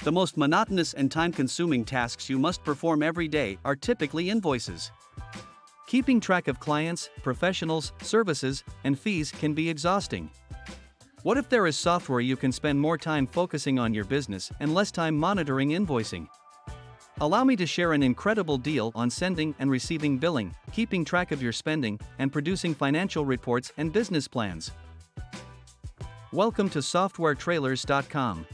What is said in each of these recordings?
The most monotonous and time-consuming tasks you must perform every day are typically invoices. Keeping track of clients, professionals, services, and fees can be exhausting. What if there is software you can spend more time focusing on your business and less time monitoring invoicing? Allow me to share an incredible deal on sending and receiving billing, keeping track of your spending, and producing financial reports and business plans. Welcome to SoftwareTrailers.com.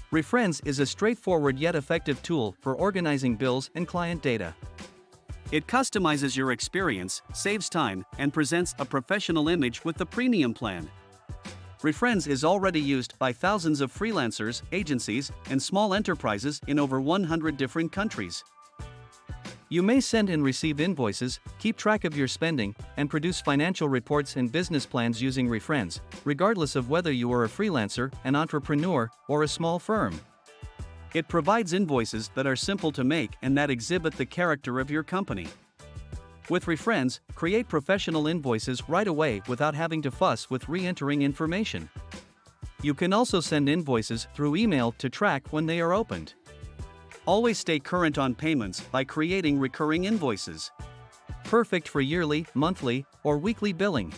Refrens is a straightforward yet effective tool for organizing bills and client data. It customizes your experience, saves time, and presents a professional image with the premium plan. Refrens is already used by thousands of freelancers, agencies, and small enterprises in over 100 different countries. You may send and receive invoices, keep track of your spending, and produce financial reports and business plans using Refrens, regardless of whether you are a freelancer, an entrepreneur, or a small firm. It provides invoices that are simple to make and that exhibit the character of your company. With Refrens, create professional invoices right away without having to fuss with re-entering information. You can also send invoices through email to track when they are opened. Always stay current on payments by creating recurring invoices. Perfect for yearly, monthly, or weekly billing.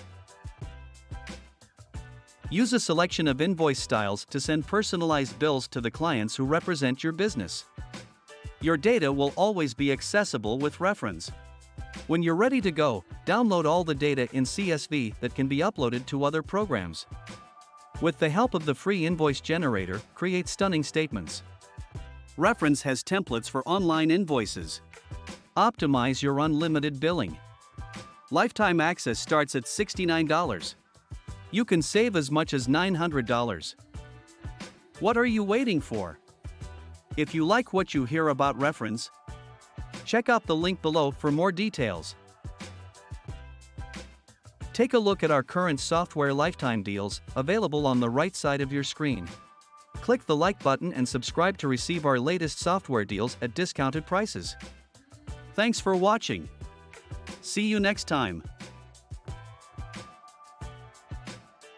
Use a selection of invoice styles to send personalized bills to the clients who represent your business. Your data will always be accessible with Refrens. When you're ready to go, download all the data in CSV that can be uploaded to other programs. With the help of the free invoice generator, create stunning statements. Refrens has templates for online invoices. Optimize your unlimited billing. Lifetime access starts at $69. You can save as much as $900. What are you waiting for? If you like what you hear about Refrens, check out the link below for more details. Take a look at our current software lifetime deals, available on the right side of your screen. Click the like button and subscribe to receive our latest software deals at discounted prices. Thanks for watching. See you next time.